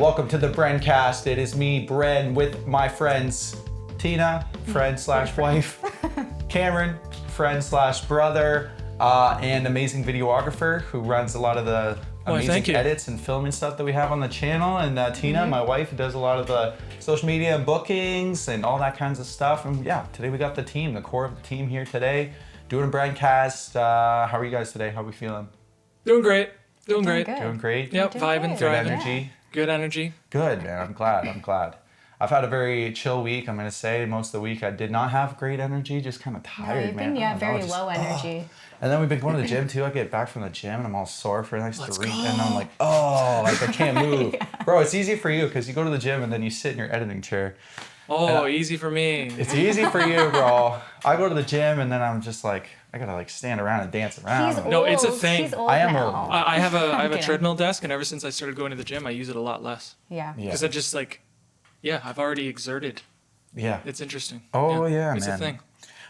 Welcome to the BRENcast. It is me, Bren, with my friends Tina, friend slash wife, Cameron, friend slash brother, and amazing videographer who runs a lot of the amazing edits and filming stuff that we have on the channel. And Tina, my wife, who does a lot of the social media and bookings and all that kinds of stuff. And yeah, today we got the team, the core of the team here today, doing a BRENcast. How are you guys today? How are we feeling? Doing great. Doing Doing great. great. Yep, vibing, Good thriving. energy. Yeah. Good energy. Good, man. I'm glad. I've had a very chill week, I'm gonna say. Most of the week I did not have great energy, just kind of tired, man. Yeah, very low energy. And then we've been going to the gym too. I get back from the gym and I'm all sore for the next 3 weeks. And I'm like, I can't move. Yeah. Bro, it's easy for you because you go to the gym and then you sit in your editing chair. Oh, easy for me. It's easy for you, bro. I go to the gym and then I'm just like, I gotta like stand around and dance around. He's old. No, it's a thing. He's old I am now. old. I have a treadmill desk, and ever since I started going to the gym, I use it a lot less. Yeah. Because I just I've already exerted. Yeah. It's interesting. Oh yeah, it's man. It's a thing.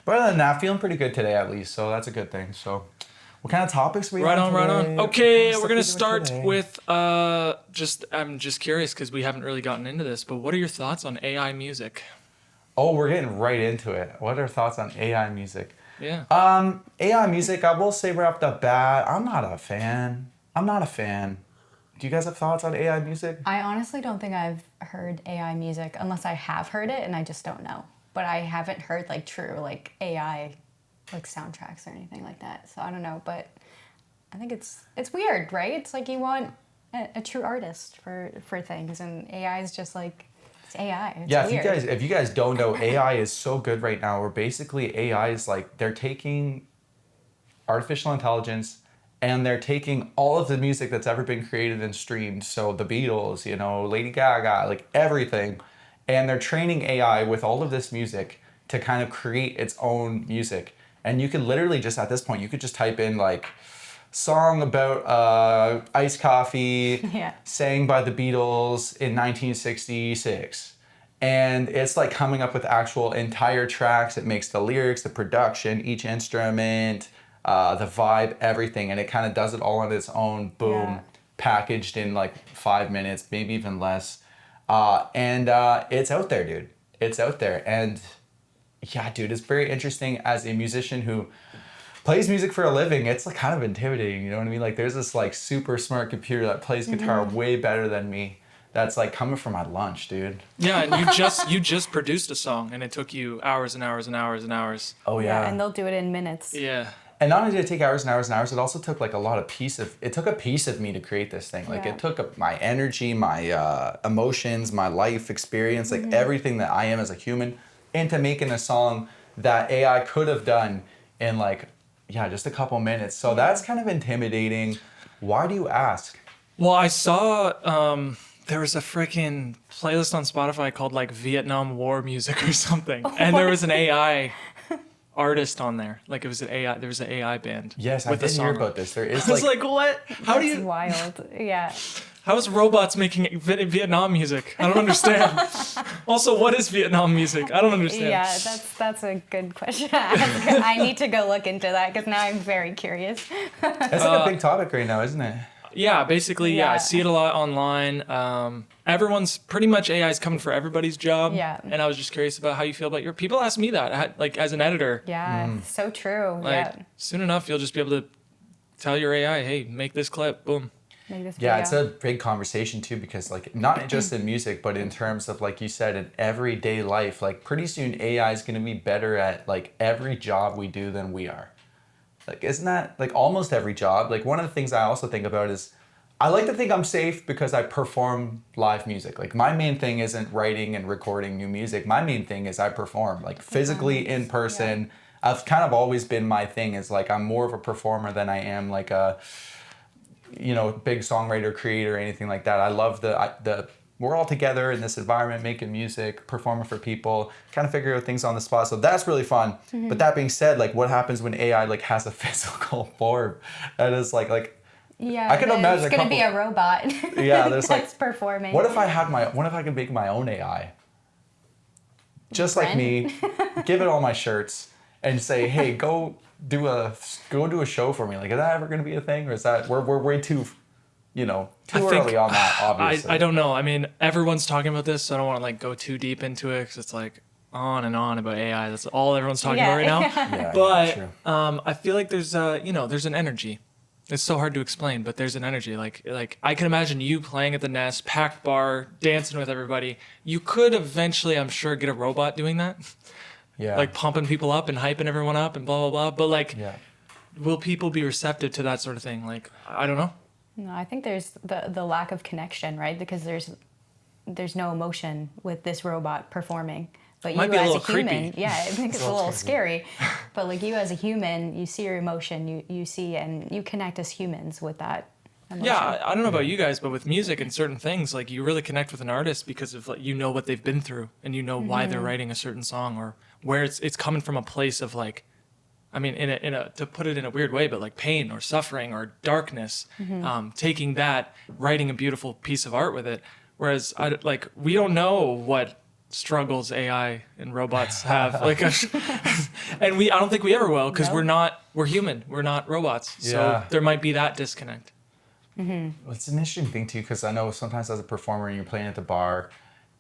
But other than that, feeling pretty good today at least, so that's a good thing. So, what kind of topics we Right on on. Okay, we're gonna start with I'm just curious because we haven't really gotten into this, but what are your thoughts on AI music? Oh, we're getting right into it. What are thoughts on AI music? Yeah. AI music, I will say right off the bat, I'm not a fan. Do you guys have thoughts on AI music? I honestly don't think I've heard AI music unless I have heard it and I just don't know. But I haven't heard true AI soundtracks or anything like that. So I don't know, but I think it's weird, right? It's like you want a true artist for things, and AI is just it's AI. It's weird. If you guys don't know, AI is so good right now. Where basically AI is they're taking artificial intelligence and they're taking all of the music that's ever been created and streamed. So the Beatles, Lady Gaga, everything, and they're training AI with all of this music to kind of create its own music. And you could literally just at this point, you could just type in song about iced coffee, sang by the Beatles in 1966. And it's coming up with actual entire tracks. It makes the lyrics, the production, each instrument, the vibe, everything. And it kind of does it all on its own, boom, packaged in 5 minutes, maybe even less. And it's out there, dude. It's out there. And yeah, dude, it's very interesting as a musician who plays music for a living. It's kind of intimidating, you know what I mean? There's this super smart computer that plays guitar way better than me. That's coming from my lunch, dude. Yeah, and you just produced a song, and it took you hours and hours and hours and hours. Oh yeah. And they'll do it in minutes. Yeah. And not only did it take hours and hours and hours, it also took it took a piece of me to create this thing. It took my energy, my emotions, my life experience, everything that I am as a human, into making a song that AI could have done in just a couple minutes. So that's kind of intimidating. Why do you ask? Well, I saw there was a freaking playlist on Spotify called Vietnam War music or something. And there was an AI artist on there. There was an AI band. Yes, I did hear about this. There is I was what? That's wild. Yeah. How is robots making Vietnam music? I don't understand. Also, what is Vietnam music? I don't understand. Yeah, that's a good question to ask. I need to go look into that because now I'm very curious. It's a big topic right now, isn't it? Yeah, basically, I see it a lot online. Everyone's pretty much AI is coming for everybody's job. Yeah. And I was just curious about how you feel about your. People ask me that, as an editor. Yeah, so true. Soon enough, you'll just be able to tell your AI, hey, make this clip, boom. Yeah, it's a big conversation too, because not just in music, but in terms of you said, in everyday life. Pretty soon AI is going to be better at every job we do than we are. Isn't that almost every job? One of the things I also think about is I like to think I'm safe because I perform live music. My main thing isn't writing and recording new music. My main thing is I perform physically in person. Yeah. I've kind of always been my thing is I'm more of a performer than I am a big songwriter, creator, anything like that. I love the we're all together in this environment, making music, performing for people, kind of figure out things on the spot. So that's really fun. Mm-hmm. But that being said, what happens when AI has a physical form? That is yeah, I can imagine it's gonna be a robot. Yeah, there's that's performing. What if I could make my own AI? Just like me, give it all my shirts and say, hey, go do a show for me. Is that ever gonna be a thing, or is that we're way too too early on that, obviously. I don't know. I mean, everyone's talking about this, so I don't want to like go too deep into it because it's like on and on about AI. That's all everyone's talking about right now. Yeah, But true. I feel like there's there's an energy. It's so hard to explain, but there's an energy. Like I can imagine you playing at the Nest, packed bar, dancing with everybody. You could eventually, I'm sure, get a robot doing that. Yeah. Like pumping people up and hyping everyone up and blah blah blah. But like, Yeah. will people be receptive to that sort of thing? Like, I don't know. No, I think there's the lack of connection, right? Because there's no emotion with this robot performing. But Might you be a as a little human, creepy. yeah, I think it's a little scary. But like you as a human, you see your emotion, you see and you connect as humans with that emotion. Yeah, I don't know about you guys, but with music and certain things, like you really connect with an artist because of like what they've been through and why they're writing a certain song or where it's coming from a place of like, I mean, in a to put it in a weird way, but like pain or suffering or darkness, taking that, writing a beautiful piece of art with it. Whereas we don't know what struggles AI and robots have, like, and I don't think we ever will because No. we're human, we're not robots. Yeah. So there might be that disconnect. Well, it's an interesting thing too, because I know sometimes as a performer, you're playing at the bar,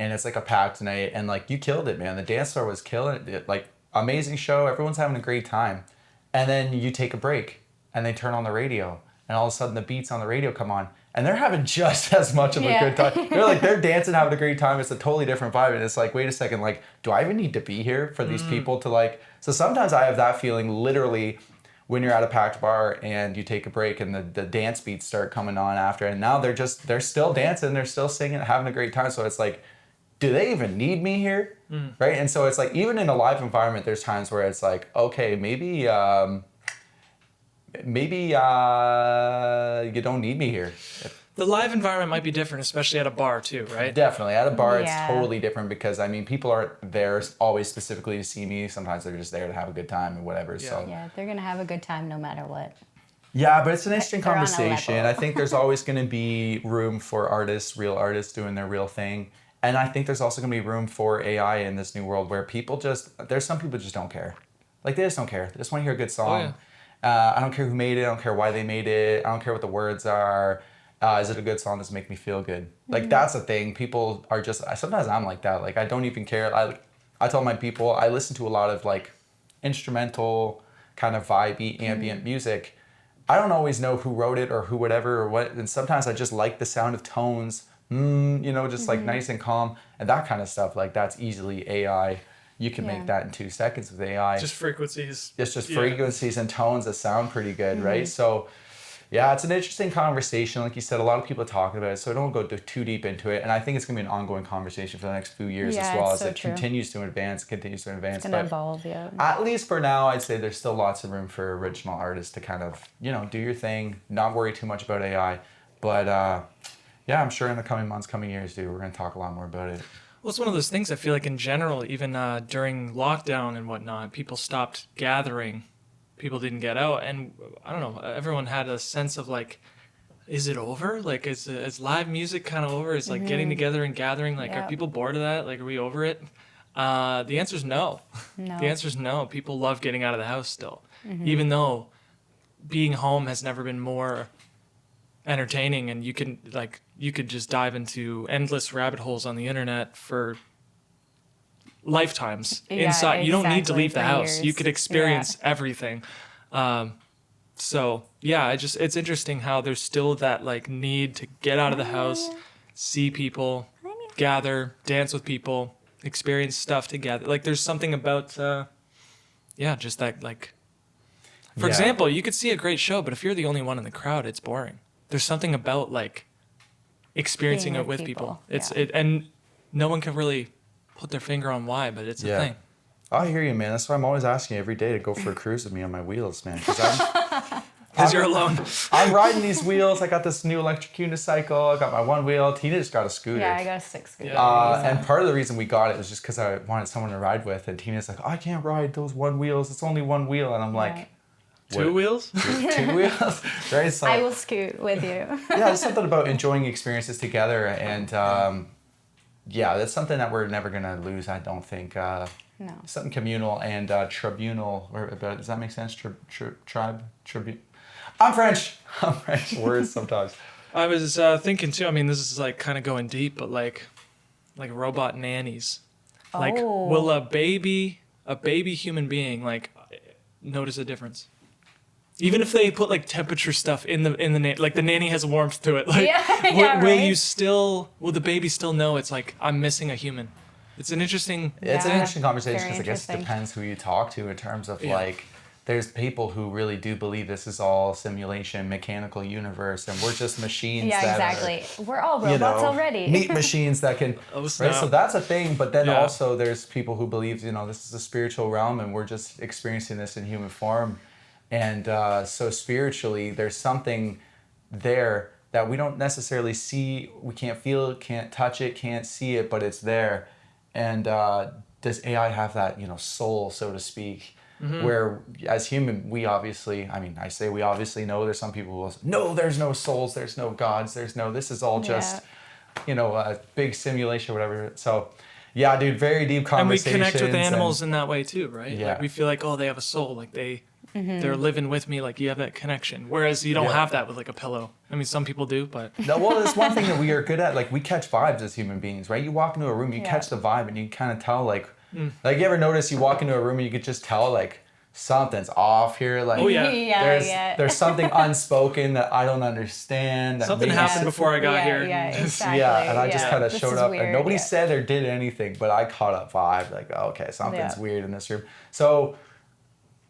and it's like a packed night, and like you killed it, man. The dance floor was killing it. Like amazing show, everyone's having a great time, and then you take a break, and they turn on the radio, and all of a sudden the beats on the radio come on, and they're having just as much of a Yeah. good time. They're dancing, having a great time. It's a totally different vibe, and it's like, wait a second, like, do I even need to be here for these people to like? So sometimes I have that feeling, literally, when you're at a packed bar and you take a break and the dance beats start coming on after, and now they're still dancing, they're still singing, having a great time. So it's like, do they even need me here? Right? And so it's like, even in a live environment, there's times where it's like, okay, maybe you don't need me here. The live environment might be different, especially at a bar too, right? Definitely. At a bar, Yeah. it's totally different because, I mean, people aren't there always specifically to see me. Sometimes they're just there to have a good time and whatever. So Yeah, they're gonna have a good time no matter what. yeah, but it's an interesting They're on a conversation. level. I think there's always going to be room for artists, real artists doing their real thing. And I think there's also going to be room for AI in this new world where there's some people just don't care. Like, they just don't care. They just want to hear a good song. I don't care who made it. I don't care why they made it. I don't care what the words are. Is it a good song? Does it make me feel good? Like, that's the thing. People are just, sometimes I'm like that. Like, I don't even care. I tell my people, I listen to a lot of like instrumental kind of vibey ambient music. I don't always know who wrote it or who whatever or what. And sometimes I just like the sound of tones, just like nice and calm and that kind of stuff. Like, that's easily AI. You can Yeah. make that in 2 seconds with AI. Just frequencies. It's just Yeah. frequencies and tones that sound pretty good, right? So, yeah, it's an interesting conversation. Like you said, a lot of people are talking about it, so don't go too deep into it. And I think it's going to be an ongoing conversation for the next few years Yeah, as well, it's as so it true. continues to advance. It's gonna evolve, yeah. At least for now, I'd say there's still lots of room for original artists to kind of, do your thing, not worry too much about AI. But yeah, I'm sure in the coming months, coming years, dude, we're going to talk a lot more about it. Well, it's one of those things I feel like in general, even during lockdown and whatnot, people stopped gathering. People didn't get out. And I don't know, everyone had a sense of like, is it over? Like, is live music kind of over? Is like getting together and gathering, like, Yeah. are people bored of that? Like, are we over it? The answer is no. No. The answer is no. People love getting out of the house still. Even though being home has never been more entertaining and you could just dive into endless rabbit holes on the internet for lifetimes Yeah, inside. You don't need to exactly, leave the for house. You years. could experience everything. So yeah, it's interesting how there's still that like need to get out of the house, see people, gather, dance with people, experience stuff together. Like there's something about just that, like, for Yeah. example, you could see a great show, but if you're the only one in the crowd, it's boring. There's something about like experiencing Being it with with people. people, And no one can really put their finger on why, but it's a thing. I hear you, man. That's why I'm always asking you every day to go for a cruise with me on my wheels, man. Because you're alone. I'm riding these wheels. I got this new electric unicycle. I got my one wheel. Tina just got a scooter. Yeah, I got a 6 scooter. And part of the reason we got it was just because I wanted someone to ride with. And Tina's like, I can't ride those one wheels. It's only one wheel. And I'm like, Right. Two What? wheels? two wheels? Right? So, I will scoot with you. yeah, there's something about enjoying experiences together. And yeah, that's something that we're never going to lose, I don't think. No. Something communal and tribunal. Does that make sense? Tribe? I'm French. I'm French. Words sometimes. I was thinking too. I mean, this is like kind of going deep, but like robot nannies. Like, will Oh. a baby human being like notice a difference? Even if they put like temperature stuff in the like the nanny has warmth to it. Like, Yeah, will, yeah, will right? you still? Will the baby still know it's like I'm missing a human? It's an interesting. It's an Yeah, interesting conversation very because I guess it interesting. depends who you talk to in terms of Yeah. like, there's people who really do believe this is all simulation, mechanical universe, and we're just machines Yeah, that exactly. We're all are, robots already. meat machines that can, Oh, right? snap. So that's a thing. But then Yeah. also there's people who believe, this is a spiritual realm and we're just experiencing this in human form. And so spiritually, there's something there that we don't necessarily see, we can't feel it, can't touch it, can't see it, but it's there. And does AI have that, soul, so to speak? Where as human, we obviously, I say we obviously know, there's some people who will say, no, there's no souls, there's no gods, this is all just, a big simulation or whatever. So yeah, dude, very deep And we conversations. connect with animals in that way too, right? Yeah. Like we feel like, oh, they have a soul, like they're living with me, like you have that connection. Whereas you don't Yeah. have that with like a pillow. I mean, some people do, but No, well, it's one thing that we are good at. Like, we catch vibes as human beings, right? You walk into a room, you Yeah. catch the vibe, and you kind of tell, like, you ever notice you walk into a room and you could just tell, like, something's off here. Like, Oh, yeah. yeah. there's something unspoken that I don't understand. That something maybe happened some- before I got yeah, here. Yeah, exactly. Yeah, and I just yeah. kind of This showed is up, weird, and nobody yeah. said or did anything, but I caught a vibe, like, oh, okay, something's Yeah. weird in this room. So,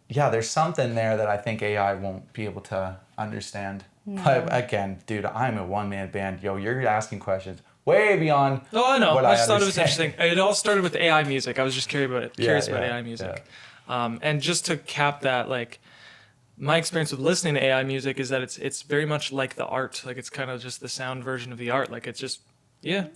yeah, there's something there that I think AI won't be able to understand. But again, dude, I'm a one-man band. Yo, you're asking questions way beyond. Oh, I know. what I just thought it was understand. interesting. It all started with AI music. I was just curious about Yeah, AI music. And just to cap that, like my experience with listening to AI music is that it's very much like the art. Like it's kind of just the sound version of the art. Like it's just I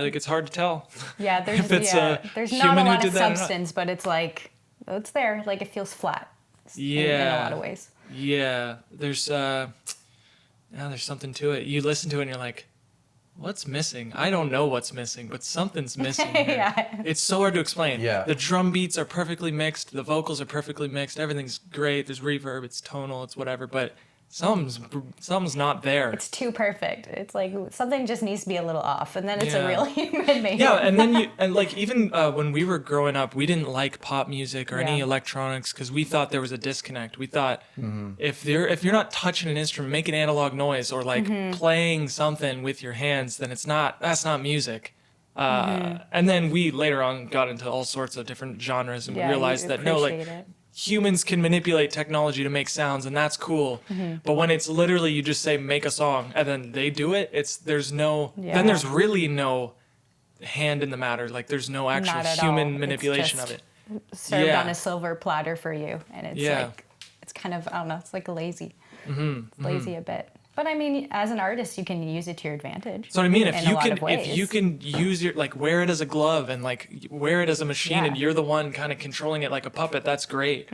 think it's hard to tell. Yeah, there's If it's a there's not human a who lot did of that or not. substance, but it's like it's there. Like it feels flat. In a Yeah. lot of ways. Yeah, there's something to it. You listen to it and you're like, what's missing? I don't know what's missing, but something's missing here. Yeah. It's so hard to explain. Yeah. The drum beats are perfectly mixed. The vocals are perfectly mixed. Everything's great. There's reverb. It's tonal. It's whatever. But something's not there. It's too perfect. It's like something just needs to be a little off, and then it's a Yeah. real human made. Yeah, and then like even when we were growing up, we didn't like pop music or any Yeah. electronics because we thought there was a disconnect. We thought if you're not touching an instrument, making analog noise or like playing something with your hands, then that's not music. And then we later on got into all sorts of different genres and we realized that no, like It. humans can manipulate technology to make sounds and that's cool. But when it's literally you just say make a song and then they do it, then there's really no hand in the matter. Like there's no actual Not at human all. It's manipulation of just it. served Yeah. on a silver platter for you, and it's Yeah. like it's kind of I don't know. It's like lazy. It's lazy a bit. But I mean, as an artist, you can use it to your advantage. So what I mean, in a lot of if ways. you can use your like wear it as a glove and like wear it as a machine and Yeah. you're the one kind of controlling it like a puppet, that's great.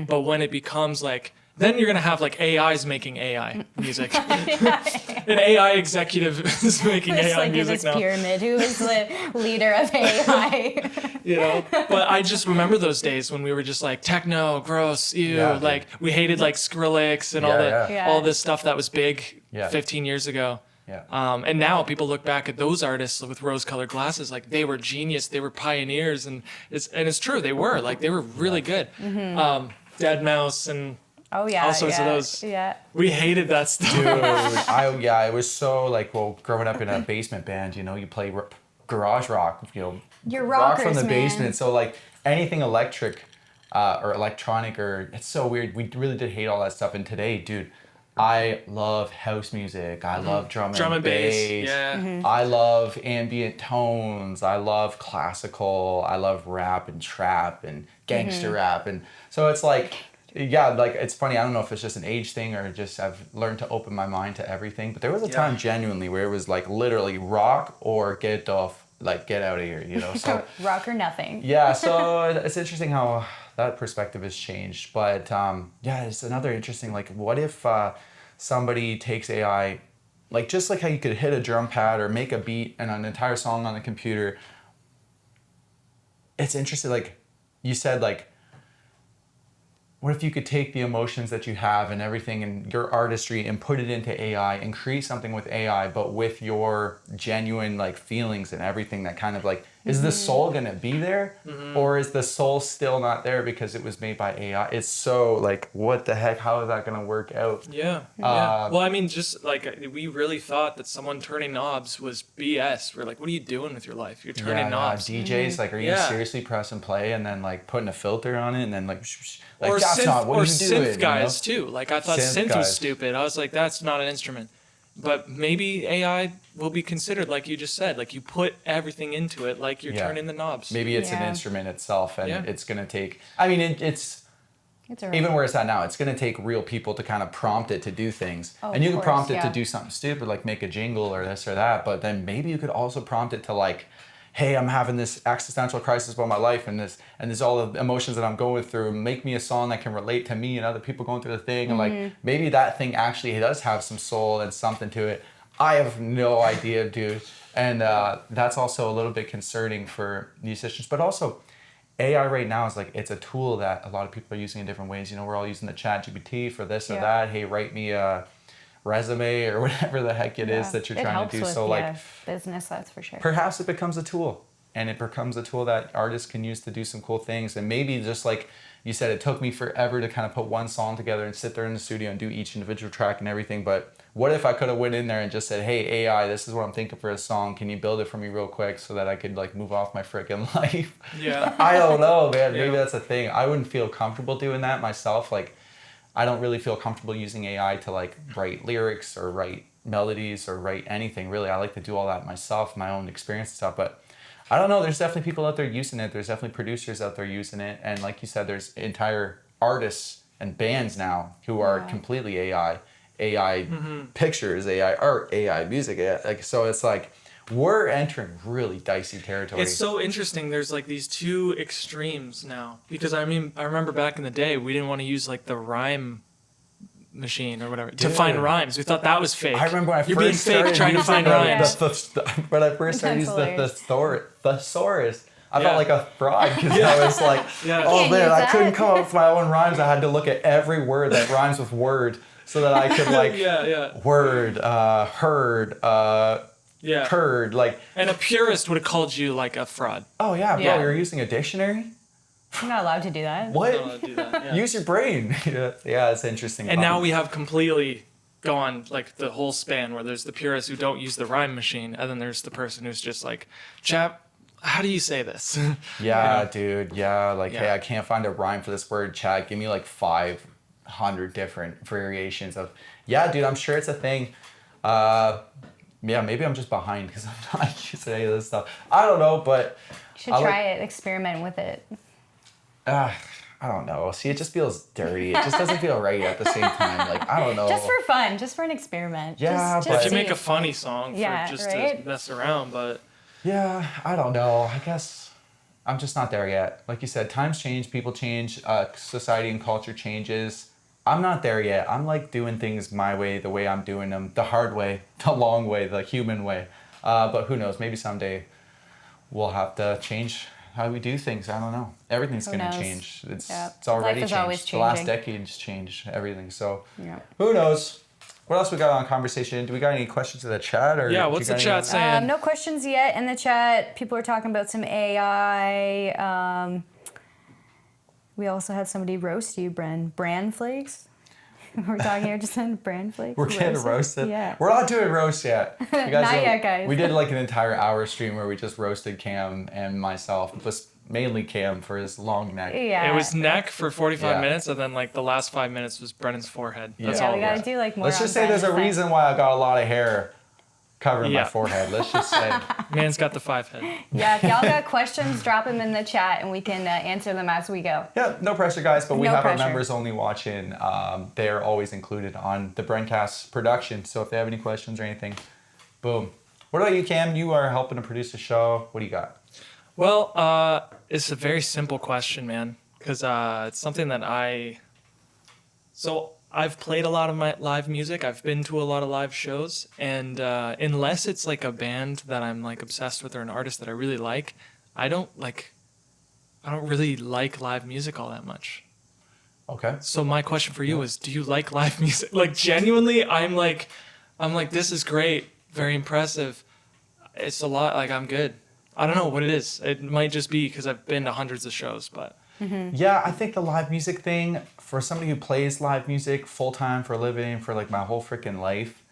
But when it becomes like then you're gonna have like AIs making AI music. An AI executive is making It's AI like music this now. pyramid who is the leader of AI. But I just remember those days when we were just like techno, gross, ew, Yeah, dude. like we hated like Skrillex and Yeah. all this stuff that was big Yeah. 15 years ago. Yeah. And now people look back at those artists with rose-colored glasses, like they were genius, they were pioneers, and it's true, they were like they were really good. Dead Mouse and Oh yeah, all sorts of those. Yeah. We hated that stuff. Dude, it was so like, well, growing up in a basement band, you play garage rock, You're rock from rockers, the man. basement. So like anything electric or electronic it's so weird. We really did hate all that stuff. And today, dude, I love house music. I love drum and bass. Yeah. I love ambient tones. I love classical. I love rap and trap and gangster rap. And so it's like, yeah, like it's funny. I don't know if it's just an age thing or just I've learned to open my mind to everything. But there was a time genuinely where it was like literally rock or get off, like get out of here, So Rock or nothing. yeah, so it's interesting how that perspective has changed. But it's another interesting, like, what if somebody takes AI, like just like how you could hit a drum pad or make a beat and an entire song on the computer. It's interesting, like you said, like what if you could take the emotions that you have and everything and your artistry and put it into AI and create something with AI, but with your genuine like feelings and everything that kind of like, is the soul gonna be there, or is the soul still not there because it was made by AI? It's so like, what the heck? How is that gonna work out? Yeah. Yeah. Well, I mean, just like we really thought that someone turning knobs was BS. We're like, what are you doing with your life? You're turning knobs. DJs, like, are you Yeah. seriously pressing play and then like putting a filter on it and then like, like Or that's synth, not what or you do. synth guys too. Like I thought Synth synth was guys. stupid. I was like, that's not an instrument. But maybe AI will be considered, like you just said, like you put everything into it, like you're Yeah. turning the knobs. Maybe it's an Yeah. instrument itself, and Yeah. it's gonna take. I mean, it's It's alright. even where it's at now. It's gonna take real people to kind of prompt it to do things, Oh, and you of can course, prompt it to yeah. do something stupid, like make a jingle or this or that. But then maybe you could also prompt it to like, hey, I'm having this existential crisis about my life, and this all the emotions that I'm going through. Make me a song that can relate to me and other people going through the thing, and like maybe that thing actually does have some soul and something to it. I have no idea, dude. And that's also a little bit concerning for musicians. But also, AI right now is like, it's a tool that a lot of people are using in different ways. You know, we're all using the chat GPT for this or Yeah. that. Hey, write me a resume or whatever the heck it is that you're It trying helps to do. with, So like, business, that's for sure. perhaps it becomes a tool, and it becomes a tool that artists can use to do some cool things. And maybe just like you said, it took me forever to kind of put one song together and sit there in the studio and do each individual track and everything. But what if I could have went in there and just said, hey, AI, this is what I'm thinking for a song. Can you build it for me real quick so that I could like move off my freaking life? Yeah. I don't know, man. Maybe Yeah. that's a thing. I wouldn't feel comfortable doing that myself. Like, I don't really feel comfortable using AI to like write lyrics or write melodies or write anything really. I like to do all that myself, my own experience and stuff. But I don't know. There's definitely people out there using it. There's definitely producers out there using it. And like you said, there's entire artists and bands now who are Yeah. completely AI. AI pictures, AI art, AI music. AI, like, so it's like we're entering really dicey territory. It's so interesting. There's like these two extremes now. Because I mean, I remember back in the day, we didn't want to use like the rhyme machine or whatever to Dude. find rhymes. We thought that was fake. I remember when I You're being first fake started trying to using find the- rhymes. when I first started That's using the thesaurus, I Yeah. felt like a fraud because I was like, Yeah. oh Can't man, use I that. couldn't come up with my own rhymes. I had to look at every word that rhymes with word so that I could like Yeah. word, heard, Yeah. curd, like, And a purist would have called you like a fraud. oh yeah, bro, Yeah. you're using a dictionary? I'm not allowed to do that. What? No, do that, yeah. Use your brain. Yeah, it's interesting. And now we have completely gone like the whole span where there's the purists who don't use the rhyme machine, and then there's the person who's just like, chap, how do you say this? Yeah, Yeah. dude. Yeah, like, hey, Yeah. I can't find a rhyme for this word, Chad. Give me like 500 different variations of. Yeah, dude. I'm sure it's a thing. Yeah, maybe I'm just behind because I'm not using any of this stuff. I don't know, but You should I like- try it, experiment with it. I don't know. See, it just feels dirty. It just doesn't feel right at the same time. Like, I don't know. Just for fun, just for an experiment. Yeah, just, but- If just you make see. a funny song for Yeah, just right? to mess around, but Yeah, I don't know. I guess I'm just not there yet. Like you said, times change, people change, society and culture changes. I'm not there yet. I'm like doing things my way, the way I'm doing them, the hard way, the long way, the human way. But who knows? Maybe someday we'll have to change how we do things. I don't know. Everything's Who going to knows? change. It's Yeah. it's already Life is changed. always The last changing. decade's changed everything. So Yeah. who knows? What else we got on conversation? Do we got any questions in the chat? Or Yeah, do you what's the got chat any- saying? No questions yet in the chat. People are talking about some AI. We also had somebody roast you, Bran flakes. We're talking here just on Bran flakes. We're getting roasted. Yeah. We're not doing roast yet. You guys Not don't- yet, guys. We did like an entire hour stream where we just roasted Cam and myself. It was mainly Cam for his long neck. Yeah. it was neck for 45 Yeah. minutes, and then like the last 5 minutes was Brennan's forehead. That's Yeah, all we it gotta was. do like more. Let's just on say there's a Bran's side. reason why I got a lot of hair covering my Yeah. forehead. Let's just say. Man's got the 5 head. Yeah, if y'all got questions, drop them in the chat and we can answer them as we go. Yeah, no pressure, guys. But we No have pressure. our members only watching. They're always included on the BRENcast production. So if they have any questions or anything, boom. What about you, Cam? You are helping to produce the show. What do you got? Well, it's a very simple question, man, because it's something that So I've played a lot of my live music. I've been to a lot of live shows, and unless it's like a band that I'm like obsessed with or an artist that I really like, I don't really like live music all that much. Okay. So my question for you is, do you like live music? Like genuinely, I'm like, this is great, very impressive. It's a lot. Like I'm good. I don't know what it is. It might just be because I've been to hundreds of shows, but Yeah, I think the live music thing, for somebody who plays live music full time for a living for like my whole freaking life,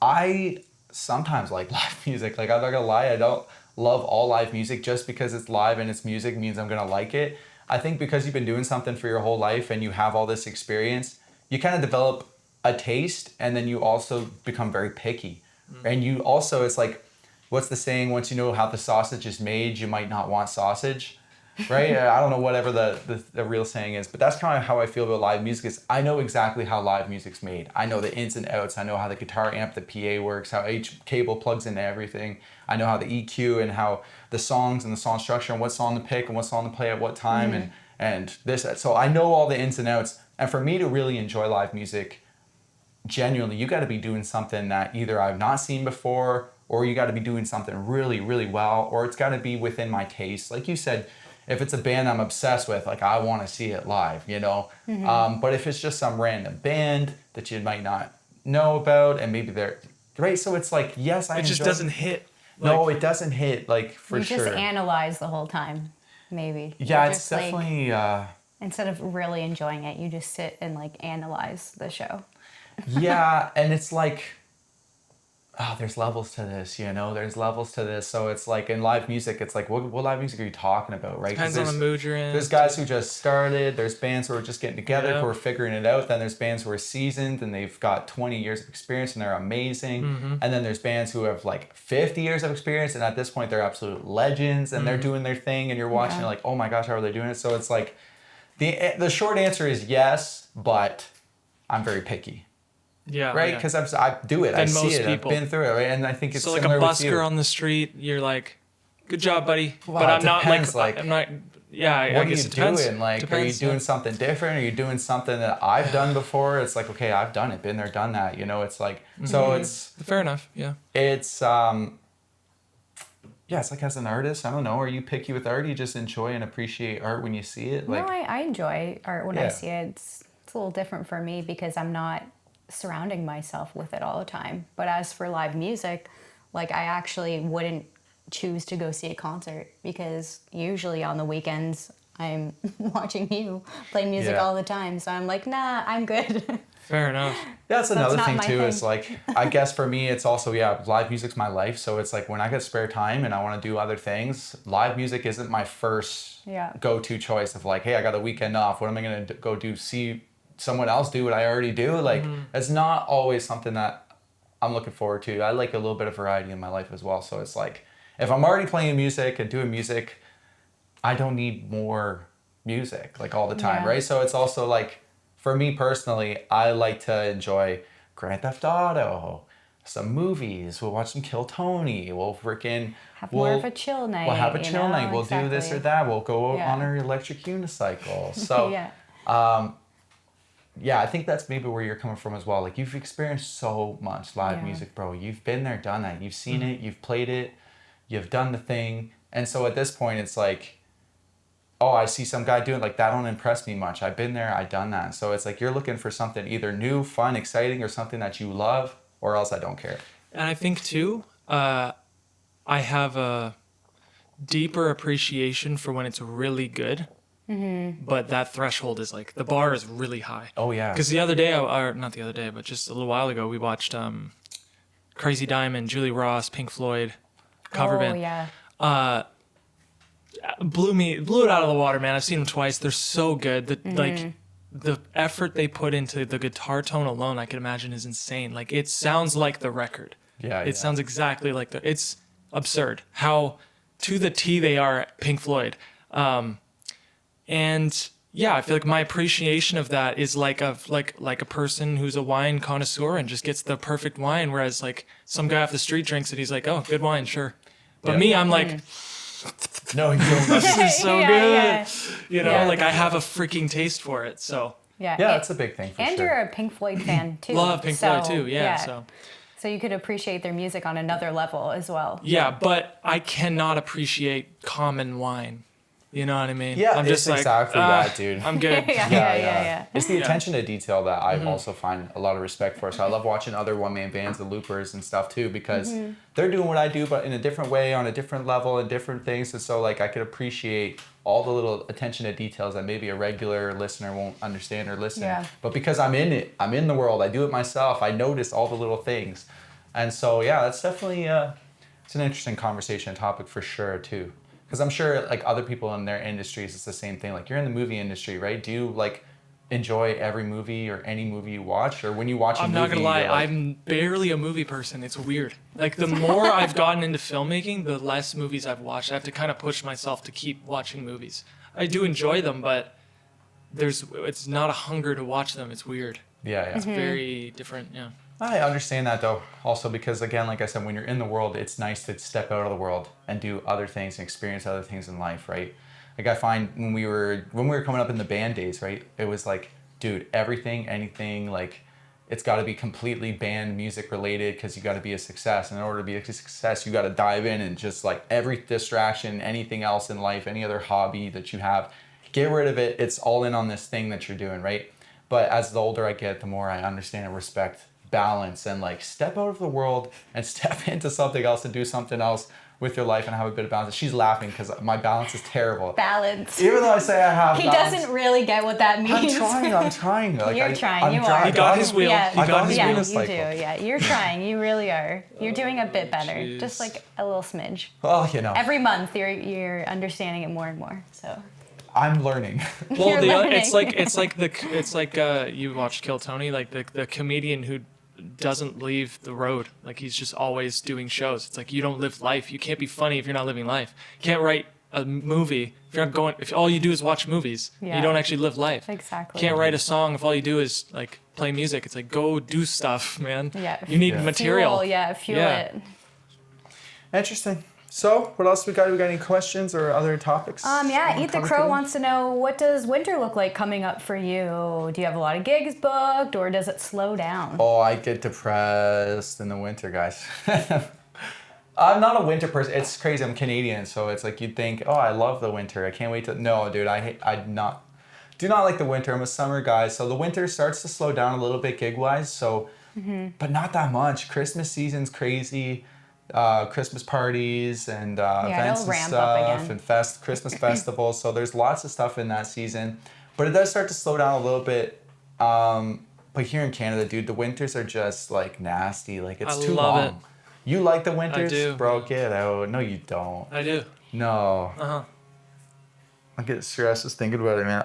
I sometimes like live music. Like, I'm not gonna lie, I don't love all live music. Just because it's live and it's music means I'm gonna like it. I think because you've been doing something for your whole life and you have all this experience, you kind of develop a taste, and then you also become very picky. And you also, it's like, what's the saying? Once you know how the sausage is made, you might not want sausage. Right? I don't know whatever the real saying is, but that's kind of how I feel about live music. Is I know exactly how live music's made. I know the ins and outs. I know how the guitar amp, the PA works, how each cable plugs into everything. I know how the EQ and how the songs and the song structure and what song to pick and what song to play at what time and this. So I know all the ins and outs. And for me to really enjoy live music, genuinely, you got to be doing something that either I've not seen before, or you got to be doing something really, really well, or it's got to be within my taste. Like you said, if it's a band I'm obsessed with, like I want to see it live, you know? But if it's just some random band that you might not know about, and maybe they're, right? So it's like, yes, I it just enjoy doesn't hit. No, it doesn't hit, like, for You sure. just analyze the whole time, maybe. Yeah, You're it's just, like, definitely... instead of really enjoying it, you just sit and like analyze the show. Yeah, and it's like, oh, there's levels to this, you know? There's levels to this. So it's like, in live music, it's like, what live music are you talking about, right? 'Cause Depends on the mood you're in. There's guys who just started. There's bands who are just getting together, Yeah. who are figuring it out. Then there's bands who are seasoned and they've got 20 years of experience and they're amazing. And then there's bands who have like 50 years of experience, and at this point they're absolute legends and they're doing their thing, and you're watching Yeah. you're like, oh my gosh, how are they doing it? So it's like, the short answer is yes, but I'm very picky. Yeah. Right? yeah. Because I do it. I Than see most it. people. I've been through it, right? And I think it's So like a similar with you. busker on the street, you're like, good job, buddy. Well, but it I'm not depends, like, like, I'm not. Yeah, I What are guess you it depends. doing? Like, Depends, are you doing yeah. something different? Are you doing something that I've done before? It's like, okay, I've done it, been there, done that. You know, it's like, so it's Fair enough. Yeah. yeah, it's like, as an artist, I don't know, are you picky with art? You just enjoy and appreciate art when you see it? Like, No, I enjoy art when I Yeah. see it. It's a little different for me because I'm not surrounding myself with it all the time. But as for live music, like I actually wouldn't choose to go see a concert because usually on the weekends I'm watching you play music Yeah. all the time. So I'm like, nah, I'm good. Fair enough. that's another not thing my too, thing. is like, I guess for me, it's also, yeah, live music's my life. So it's like, when I get spare time and I want to do other things, live music isn't my first Yeah. go-to choice of like, hey, I got a weekend off. What am I going to go do? See someone else do what I already do? Like, it's not always something that I'm looking forward to. I like a little bit of variety in my life as well. So it's like, if I'm already playing music and doing music, I don't need more music like all the time, Yeah. right? So it's also like, for me personally, I like to enjoy Grand Theft Auto, some movies. We'll watch some Kill Tony. We'll freaking Have more of a chill night. We'll have a you chill know? night. We'll do this or Exactly. that. We'll go Yeah. on our electric unicycle. So yeah. yeah, I think that's maybe where you're coming from as well. Like, you've experienced so much live Yeah. music, bro. You've been there, done that. You've seen it, you've played it, you've done the thing. And so at this point, it's like, oh, I see some guy doing it, like, that don't impress me much. I've been there, I've done that. So it's like, you're looking for something either new, fun, exciting, or something that you love, or else I don't care. And I think too, I have a deeper appreciation for when it's really good. But that threshold is like, the bar is really high. Oh, yeah. Because the other day, or not the other day, but just a little while ago, we watched Crazy Diamond, Julie Ross, Pink Floyd cover Oh, band. yeah. Blew it out of the water, man. I've seen them twice. They're so good. Like the effort they put into the guitar tone alone, I can imagine, is insane. Like, it sounds like the record. Yeah, It yeah. sounds exactly like it's absurd how to the T they are Pink Floyd. And yeah, I feel like my appreciation of that is like a person who's a wine connoisseur and just gets the perfect wine, whereas like some guy off the street drinks it, he's like, oh, good wine, sure. But Yeah. me, I'm like, No, you don't. this is so Yeah, good. yeah. You know, Yeah. like I have a freaking taste for it. So Yeah. Yeah, and, that's a big thing for and sure. you're a Pink Floyd fan too. love Pink Floyd too. Yeah. So you could appreciate their music on another level as well. Yeah, but I cannot appreciate common wine. You know what I mean? Yeah, I'm it's just like, exactly that, dude. I'm good. Yeah. It's the Yeah. attention to detail that I also find a lot of respect for. So I love watching other one-man bands, the Loopers and stuff too, because they're doing what I do, but in a different way, on a different level, and different things. And so like I could appreciate all the little attention to details that maybe a regular listener won't understand or listen. Yeah. But because I'm in it, I'm in the world, I do it myself, I notice all the little things. And so yeah, that's definitely it's an interesting conversation topic for sure too. Because I'm sure like other people in their industries, it's the same thing. Like you're in the movie industry, right? Do you like enjoy every movie or any movie you watch? Or when you watch a I'm movie, not gonna lie, you're like, I'm barely a movie person. It's weird. Like the more I've gotten into filmmaking, the less movies I've watched. I have to kind of push myself to keep watching movies. I do enjoy them, but it's not a hunger to watch them. It's weird. yeah. It's very different. Yeah. I understand that though, also because again, like I said, when you're in the world, it's nice to step out of the world and do other things and experience other things in life, right? Like I find when we were coming up in the band days, right? It was like, dude, everything, anything, like it's got to be completely band music related because you got to be a success. And in order to be a success, you got to dive in and just like every distraction, anything else in life, any other hobby that you have, get rid of it. It's all in on this thing that you're doing, right? But as the older I get, the more I understand and respect balance and like step out of the world and step into something else and do something else with your life and have a bit of balance. She's laughing because my balance is terrible. Balance. Even though I say I have He balance, doesn't really get what that means. I'm trying. Like, You're trying, I'm you trying. are. He got his wheel. Yeah, He got his yeah, wheel. you cycle. do. Yeah, you're trying. You really are. You're doing a bit better. jeez. Just like a little smidge. Well, you know, Every month, you're understanding it more and more. So. I'm learning. Well, You're it's learning. like you watched Kill Tony, like the comedian who doesn't leave the road. Like he's just always doing shows. It's like you don't live life. You can't be funny if you're not living life. You can't write a movie if you're not going. If all you do is watch movies, Yeah. you don't actually live life. Exactly. Can't write a song if all you do is like play music. It's like go do stuff, man. Yeah. You need Yeah. material. Fuel Yeah. it. Interesting. So, what else we got? We got any questions or other topics? Yeah, Eat the Crow wants to know, what does winter look like coming up for you? Do you have a lot of gigs booked or does it slow down? Oh, I get depressed in the winter, guys. I'm not a winter person. It's crazy. I'm Canadian, so it's like you'd think, oh, I love the winter. I can't wait to. No, dude, I do not like the winter. I'm a summer guy, so the winter starts to slow down a little bit gig wise. So, but not that much. Christmas season's crazy. Christmas parties and events it'll and ramp up stuff again. and Christmas festivals. So there's lots of stuff in that season, but it does start to slow down a little bit. But here in Canada, dude, the winters are just like nasty. Like it's I too love long. it. You like the winters, do. bro? Get out. No, you don't. I do. No. Uh-huh. I get stressed just thinking about it, man.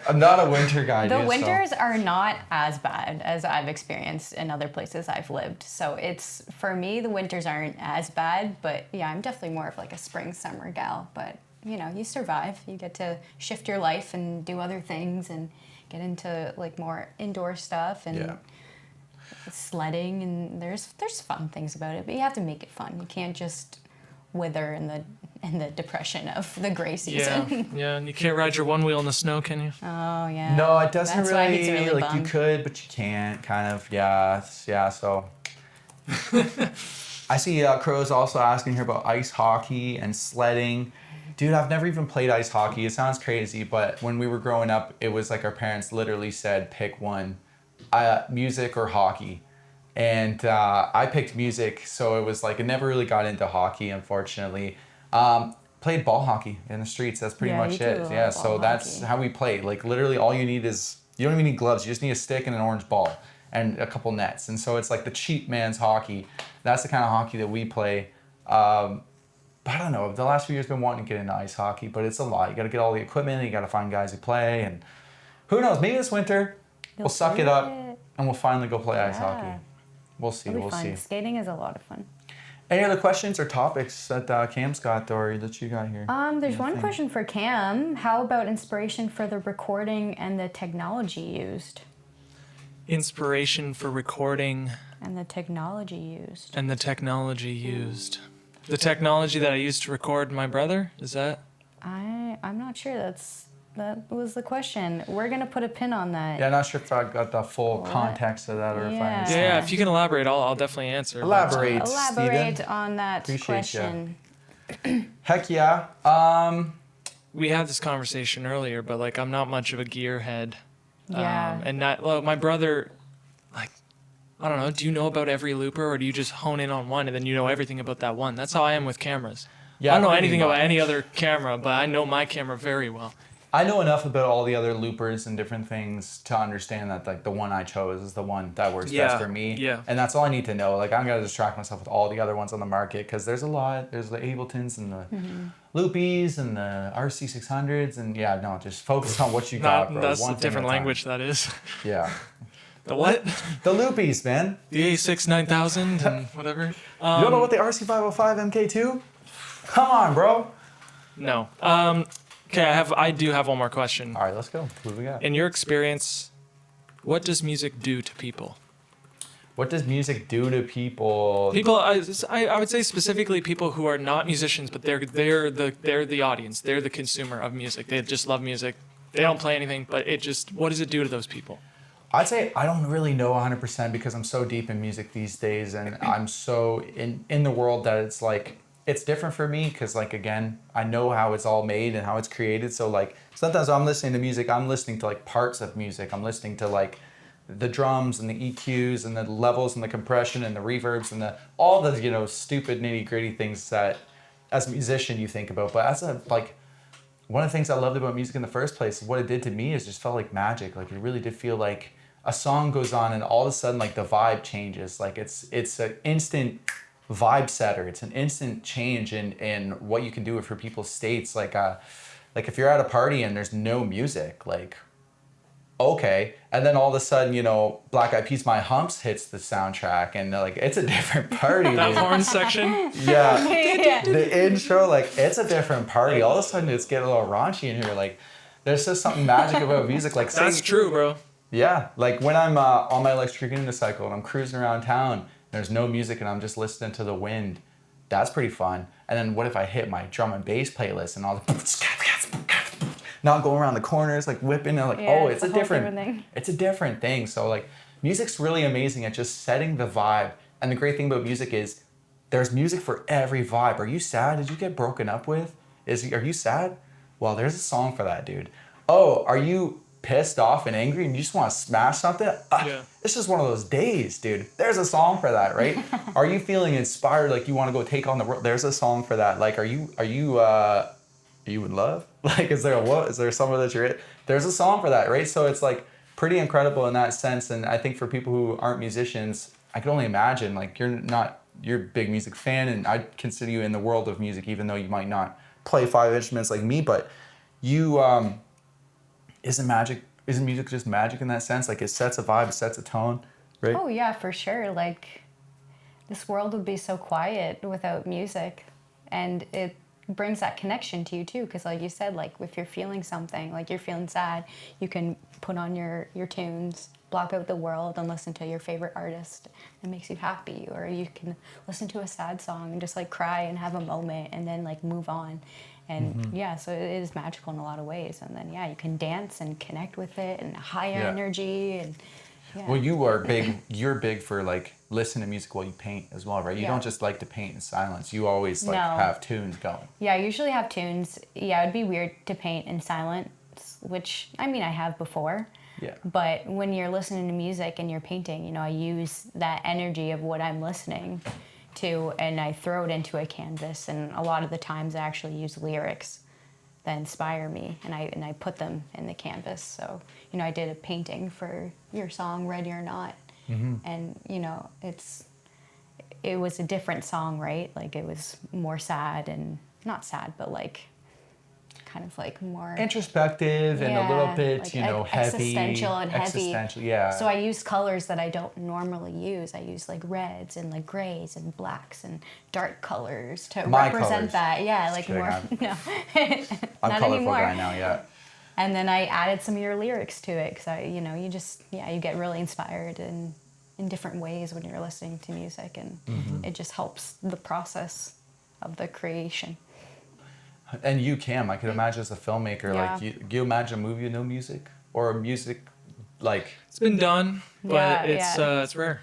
I'm not a winter guy, The dude. so- winters are not as bad as I've experienced in other places I've lived. So it's, for me, the winters aren't as bad, but yeah, I'm definitely more of like a spring, summer gal. But, you know, you survive. You get to shift your life and do other things and get into like more indoor stuff and Yeah. sledding, and there's fun things about it, but you have to make it fun. You can't just wither in the depression of the gray Yeah. season. Yeah. And you can't ride your one wheel in the snow, can you? Oh yeah. No, it doesn't That's why he's really, really like you bummed. could, but you can't. Kind of, yeah, so. I see Crow's also asking here about ice hockey and sledding. Dude, I've never even played ice hockey. It sounds crazy, but when we were growing up, it was like our parents literally said, pick one, music or hockey. And I picked music, so it was like, I never really got into hockey, unfortunately. Played ball hockey in the streets. That's pretty Yeah, much you do it. a lot Yeah, of so ball that's hockey. how we played. Like literally all you need is, you don't even need gloves. You just need a stick and an orange ball and a couple nets. And so it's like the cheap man's hockey. That's the kind of hockey that we play. But I don't know, the last few years I've been wanting to get into ice hockey, but it's a lot. You got to get all the equipment, you got to find guys who play, and who knows, maybe this winter we'll suck do it up it. and we'll finally go play ice Yeah. hockey. We'll see, It'll be we'll fun. see. Skating is a lot of fun. Any other questions or topics that Cam's got or that you got here? There's one question for Cam. How about inspiration for the recording and the technology used? Inspiration for recording And the technology used. and the technology used. The technology that I used to record my brother, is that? I'm not sure. That was the question. We're gonna put a pin on that. Yeah, I'm not sure if I got the full What? context of that or if I Yeah. understand. Yeah, if you can elaborate, I'll definitely answer. Elaborate, Elaborate Steven. on that Appreciate ya. question. Heck yeah. We had this conversation earlier, but like I'm not much of a gearhead. Yeah. And not well, my brother, like, I don't know. Do you know about every looper, or do you just hone in on one and then you know everything about that one? That's how I am with cameras. Yeah, I don't know pretty anything about any much. other camera, but I know my camera very well. I know enough about all the other loopers and different things to understand that like the one I chose is the one that works best for me. Yeah. And that's all I need to know. Like I'm gonna distract myself with all the other ones on the market because there's a lot. There's the Abletons and the Loopies and the RC600s and yeah, no, just focus on what you got, bro. That's One a thing different at a time. language. That is. Yeah. The what? The Loopies, man. The A6 9000 and whatever. You don't know what the RC505 MK2? Come on, bro. No. Okay, I do have one more question. All right, let's go. What do we got? In your experience, what does music do to people? What does music do to people? People, I would say specifically people who are not musicians, but they're the audience. They're the consumer of music. They just love music. They don't play anything, but what does it do to those people? I'd say I don't really know 100% because I'm so deep in music these days and I'm so in the world that it's like, it's different for me because like, again, I know how it's all made and how it's created. So like sometimes I'm listening to music, I'm listening to like parts of music. I'm listening to like the drums and the EQs and the levels and the compression and the reverbs and all the, you know, stupid nitty gritty things that as a musician you think about. But as a, like, one of the things I loved about music in the first place, what it did to me is just felt like magic. Like it really did feel like a song goes on and all of a sudden like the vibe changes. Like it's an instant vibe setter. It's an instant change in what you can do for people's states. Like if you're at a party and there's no music, like, okay. And then all of a sudden, you know, Black Eyed Peas My Humps hits the soundtrack and like, it's a different party. That dude. horn section? Yeah. Yeah. The intro, like, it's a different party. All of a sudden, it's getting a little raunchy in here. Like, there's just something magic about music. Like, That's true, bro. Yeah. Like, when I'm on my electric unicycle and I'm cruising around town, there's no music and I'm just listening to the wind. That's pretty fun. And then what if I hit my drum and bass playlist and all the not going around the corners, like whipping and like, Yeah, it's a different thing. So like music's really amazing at just setting the vibe. And the great thing about music is there's music for every vibe. Are you sad? Did you get broken up with? Are you sad? Well, there's a song for that, dude. Oh, are you pissed off and angry and you just want to smash something? Yeah. It's just one of those days, dude. There's a song for that, right? Are you feeling inspired, like you want to go take on the world? There's a song for that. Like, are you in love? Like, is there someone that you're in? There's a song for that, right? So it's like pretty incredible in that sense. And I think for people who aren't musicians, I can only imagine, like, you're a big music fan and I consider you in the world of music, even though you might not play 5 instruments like me, but you, isn't music just magic in that sense? Like it sets a vibe, it sets a tone, right? Oh yeah, for sure. Like this world would be so quiet without music, and it brings that connection to you too. Because like you said, like if you're feeling something, like you're feeling sad, you can put on your tunes, block out the world, and listen to your favorite artist. It makes you happy. Or you can listen to a sad song and just like cry and have a moment, and then like move on. And yeah, so it is magical in a lot of ways. And then yeah, you can dance and connect with it and higher energy and yeah. Well, you're big for like listening to music while you paint as well, right? You don't just like to paint in silence. You always like have tunes going. Yeah, I usually have tunes. Yeah, it'd be weird to paint in silence, which I mean I have before. Yeah. But when you're listening to music and you're painting, you know, I use that energy of what I'm listening to and I throw it into a canvas, and a lot of the times I actually use lyrics that inspire me and I put them in the canvas. So, you know, I did a painting for your song Ready or Not. And, you know, it was a different song, right? Like it was more sad, and not sad, but like kind of like more introspective and a little bit, like heavy. Existential and heavy. Existential, yeah. So I use colors that I don't normally use. I use like reds and like grays and blacks and dark colors to represent colors. that. Yeah, like Kidding, more. No, I'm not colorful anymore. guy now, yeah. And then I added some of your lyrics to it because you get really inspired in different ways when you're listening to music, and it just helps the process of the creation. And you can, I could imagine as a filmmaker, Yeah. like you imagine a movie with no music or music, like It's been done, but Yeah, it's rare.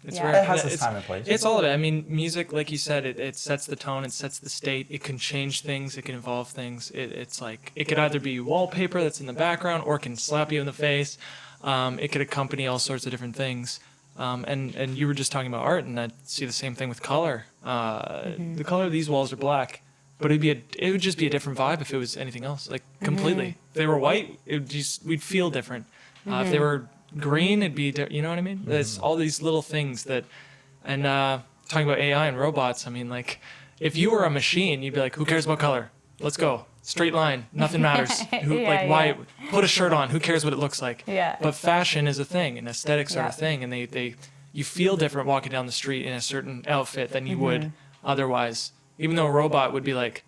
It's Yeah. rare. It has Yeah, its time and place. It's all of it. I mean, music, like you said, it sets the tone, it sets the state, it can change things, it can evolve things. It's like, it could either be wallpaper that's in the background or it can slap you in the face. It could accompany all sorts of different things. And you were just talking about art, and I see the same thing with color. The color of these walls are black, but it would just be a different vibe if it was anything else, like completely. If they were white, we'd feel different. If they were green, it'd be, you know what I mean? It's all these little things that, and talking about AI and robots, I mean, like, if you were a machine, you'd be like, who cares about color? Let's go. Straight line. Nothing matters. Why? Put a shirt on. Who cares what it looks like? Yeah. But fashion is a thing, and aesthetics are Yeah. a thing, and you feel different walking down the street in a certain outfit than you would otherwise. Even though a robot would be like,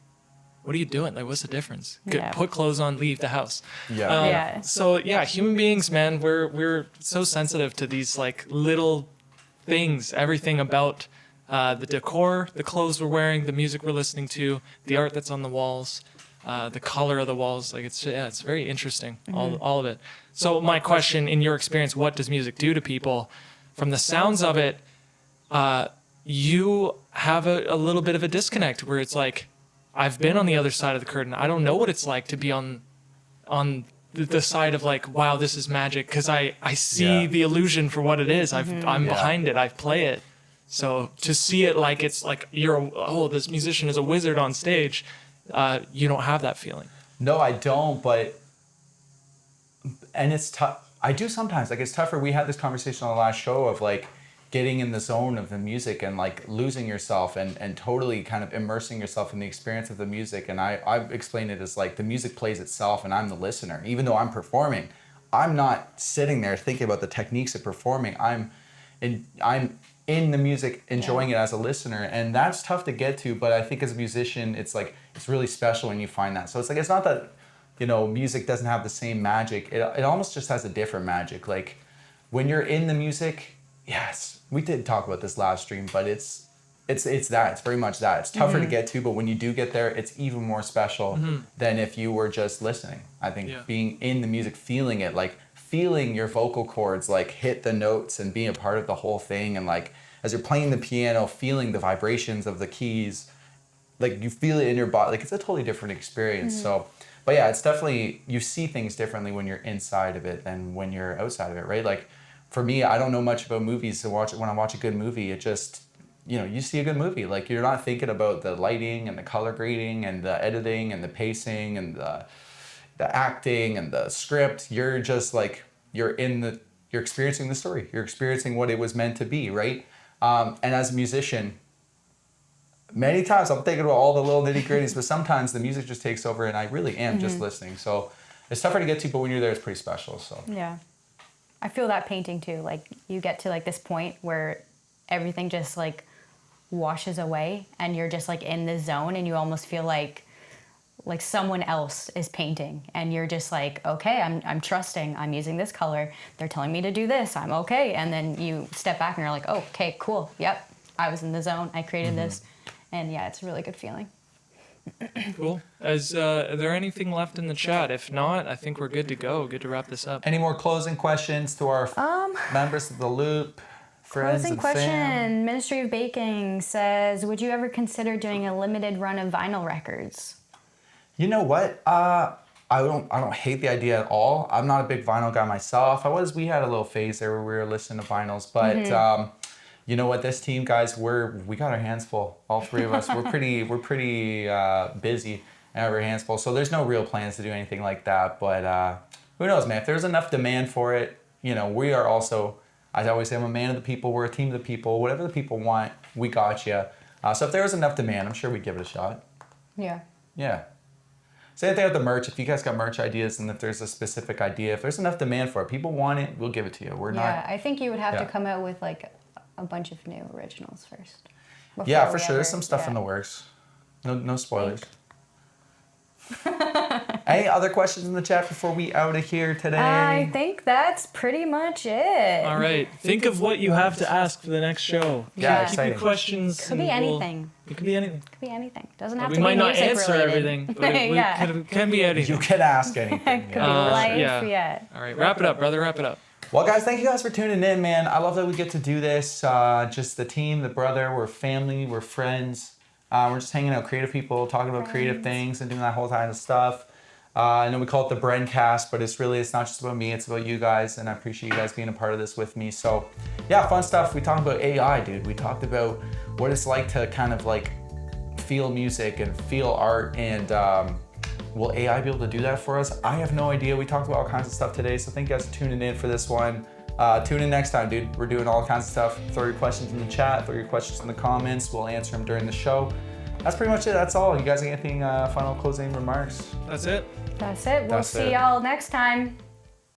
what are you doing? Like, what's the difference? Yeah. Put clothes on, leave the house. Yeah. Yeah. So yeah, human beings, man, we're so sensitive to these like little things. Everything about the decor, the clothes we're wearing, the music we're listening to, the art that's on the walls, the color of the walls. Like it's very interesting. All of it. So my question, in your experience, what does music do to people? From the sounds of it, you have a little bit of a disconnect where it's like, I've been on the other side of the curtain. I don't know what it's like to be on the side of like, wow, this is magic, because I see the illusion for what it is. I'm behind it. I play it. So to see it like it's like this musician is a wizard on stage, you don't have that feeling. No, I don't, and it's tough. I do sometimes. Like, it's tougher. We had this conversation on the last show of like getting in the zone of the music and like losing yourself and totally kind of immersing yourself in the experience of the music. And I've explained it as like the music plays itself and I'm the listener. Even though I'm performing, I'm not sitting there thinking about the techniques of performing. I'm in the music, enjoying it as a listener. And that's tough to get to, but I think as a musician, it's like, it's really special when you find that. So it's like, it's not that, music doesn't have the same magic. It almost just has a different magic. Like when you're in the music, yes, we did talk about this last stream, but it's that. It's very much that. It's tougher to get to, but when you do get there, it's even more special than if you were just listening. I think being in the music, feeling it, like feeling your vocal cords like hit the notes and being a part of the whole thing, and like as you're playing the piano, feeling the vibrations of the keys, like you feel it in your body. Like it's a totally different experience. So, but yeah, it's definitely, you see things differently when you're inside of it than when you're outside of it, right? Like for me, I don't know much about movies to watch. When I watch a good movie, it just, you see a good movie. Like you're not thinking about the lighting and the color grading and the editing and the pacing and the acting and the script. You're just like, you're experiencing the story. You're experiencing what it was meant to be, right? And as a musician, many times I'm thinking about all the little nitty gritties, but sometimes the music just takes over and I really am just listening. So it's tougher to get to, but when you're there, it's pretty special. So Yeah. I feel that painting too. Like you get to like this point where everything just like washes away and you're just like in the zone and you almost feel like someone else is painting and you're just like, okay, I'm trusting, I'm using this color. They're telling me to do this. I'm okay. And then you step back and you're like, oh, okay, cool. Yep. I was in the zone. I created this. And yeah, it's a really good feeling. Cool. Is there anything left in the chat? If not, I think we're good to go. Good to wrap this up. any more closing questions to our members of the loop, friends Closing and question. fam? Ministry of Baking says, would you ever consider doing a limited run of vinyl records? You know what? I don't hate the idea at all. I'm not a big vinyl guy myself. We had a little phase there where we were listening to vinyls, but you know what? This team, guys, we got our hands full. All three of us, we're pretty busy and have our hands full. So there's no real plans to do anything like that. But who knows, man? If there's enough demand for it, we are also, as I always say, I'm a man of the people. We're a team of the people. Whatever the people want, we got you. So if there was enough demand, I'm sure we'd give it a shot. Yeah. Yeah. Same thing with the merch. If you guys got merch ideas and if there's a specific idea, if there's enough demand for it, people want it, we'll give it to you. We're not. Yeah, I think you would have Yeah. to come out with like a bunch of new originals first. Yeah, before for we sure. There's ever- some stuff in yeah. the works. No spoilers. Any other questions in the chat before we out of here today? I think that's pretty much it. All right. Think of what you have to ask for the next show. Yeah, Keep exciting. your questions. Could be and anything. It could be anything. Could be anything. Doesn't have We to might be not music answer related. everything, but it Yeah. can be anything. You can ask anything. Could yeah. be life, yeah. yeah. All right. Wrap it up, brother. Wrap it up. Well, guys, thank you guys for tuning in, man. I love that we get to do this. Just the team, the brother, we're family, we're friends. We're just hanging out, creative people, talking about creative things and doing that whole kind of stuff. I know we call it the BRENcast, but it's not just about me, it's about you guys, and I appreciate you guys being a part of this with me. So, yeah, fun stuff. We talked about AI, dude. We talked about what it's like to kind of like feel music and feel art, and will AI be able to do that for us? I have no idea. We talked about all kinds of stuff today, so thank you guys for tuning in for this one. Tune in next time, dude. We're doing all kinds of stuff. Throw your questions in the chat, throw your questions in the comments. We'll answer them during the show. That's pretty much it. That's all. You guys got anything, final closing remarks? That's it. That's it. We'll see y'all next time.